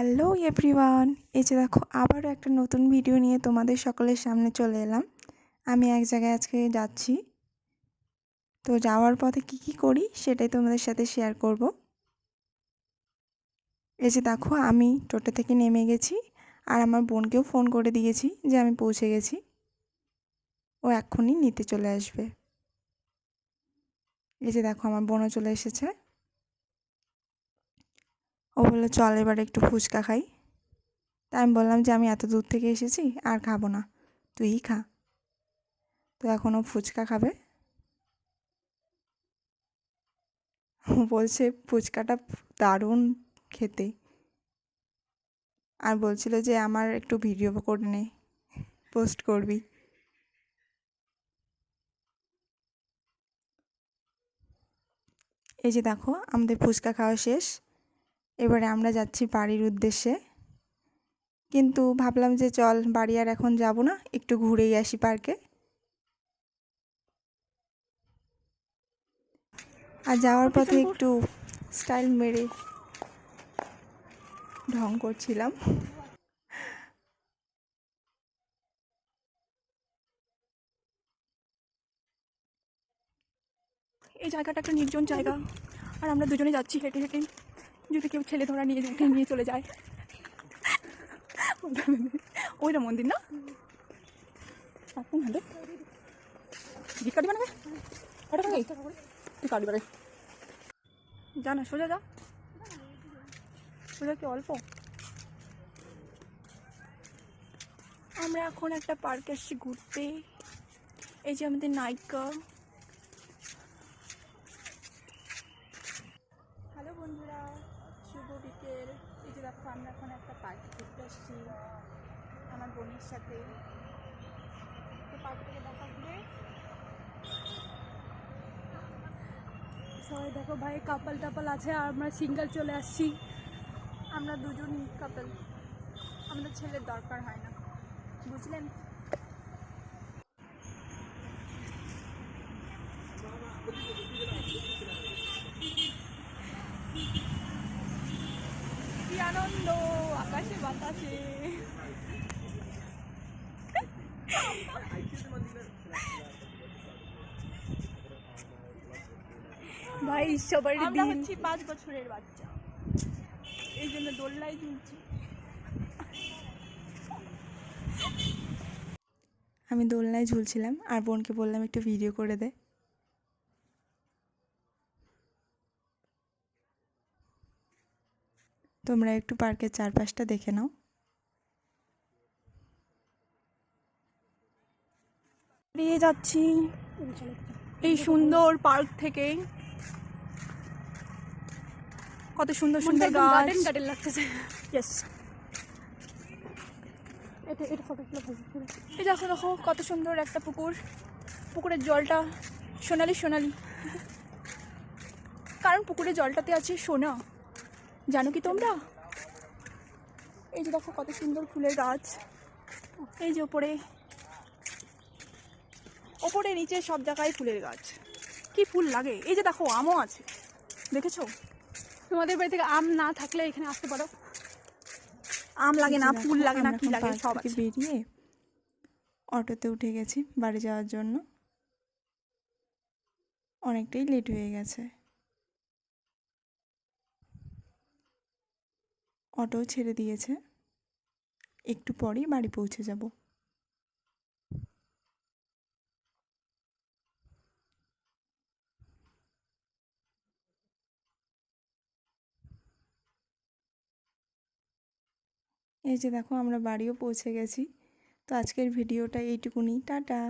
Hello everyone, এই যে দেখো আবারও একটা নতুন ভিডিও নিয়ে তোমাদের সকলের সামনে চলে এলাম। আমি এক জায়গায় আজকে যাচ্ছি, তো যাওয়ার পথে কি করি সেটাই তোমাদের সাথে শেয়ার করব। এই যে দেখো আমি টোটো থেকে নেমে গেছি, আর আমার বোনকেও ফোন করে দিয়েছি যে আমি পৌঁছে গেছি, ও এক্ষুনি নিতে চলে আসবে। এই যে দেখো আমার বোনও চলে এসেছে। ও বললো চল এবার একটু ফুচকা খাই। তাই আমি বললাম যে আমি এত দূর থেকে এসেছি আর খাবো না, তুইই খা। তো এখন ও ফুচকা খাবে। বলছে ফুচকাটা দারুণ খেতে, আর বলছিল যে আমার একটু ভিডিও করে নে, পোস্ট করবি। এই যে দেখো আমাদের ফুচকা খাওয়া শেষ, এবারে আমরা যাচ্ছি বাড়ির উদ্দেশ্যে। কিন্তু ভাবলাম যে চল বাড়ি আর এখন যাব না, একটু ঘুরেই আসি পার্কে। আর যাওয়ার পথে একটু স্টাইল মেরে ঢং করছিলাম। এই জায়গাটা একটা নির্জন জায়গা, আর আমরা দুজনে যাচ্ছি হেঁটে হেঁটে। যদি কেউ ছেলে ধরা নিয়ে চলে যায়। ওইটা মন্দির না, গিট কাটি বানাবে ওটা ভাই, তুই কাটি বাড়ে যা না, সোজা যা, সোজা কি অল্প। আমরা এখন একটা পার্কে আসছি ঘুরতে। এই যে আমাদের নায়িকা। হ্যালো বন্ধুরা, শুভ বিকেল। এই যে দেখো আমরা এখন একটা পার্কে ঘুরতে আসছি আমার বোনের সাথে। তো পার্ক থেকে দেখা ঘুরে সবাই দেখো ভাই কাপল টাপল আছে, আর আমরা সিঙ্গেল চলে আসছি। আমরা দুজন কাপল, আমাদের ছেলের দরকার হয় না, বুঝলেন। কি আনন্দ আকাশে বাতাসে। ভাই সবার দিন হচ্ছি 5 বছরের বাচ্চা, এই জন্য দোল্লাই ঝুলছি। আমি দোলনায় ঝুলছিলাম, আর বোনকে বললাম একটু ভিডিও করে দে। তোমরা একটু পার্কের চারপাশটা দেখে নাও। বেরিয়ে যাচ্ছি এই সুন্দর পার্ক থেকে। কত সুন্দর সুন্দর গাছ, গার্ডেন লাগতেছে। ইয়েস, এই দেখো দেখো কত সুন্দর একটা পুকুর। পুকুরের জলটা সোনালি সোনালি, কারণ পুকুরের জলটাতে আছে সোনা, জানো কি তোমরা। এই যে দেখো কত সুন্দর ফুলের গাছ। এই যে ওপরে ওপরে নিচে সব জায়গায় ফুলের গাছ, কি ফুল লাগে। এই যে দেখো আমও আছে, দেখেছো। তোমাদের বাড়ি থেকে আম না থাকলে এখানে আসতে পারো। আম লাগে না, ফুল লাগে না, কি লাগে সব আছে। বেরিয়ে অটোতে উঠে গেছি বাড়ি যাওয়ার জন্য, অনেকটাই লেট হয়ে গেছে। অটোও ছেড়ে দিয়েছে, একটু পরেই বাড়ি পৌঁছে যাব। এই যে দেখো আমরা বাড়িও পৌঁছে গেছি। তো আজকের ভিডিওটা এইটুকুনি, টাটা।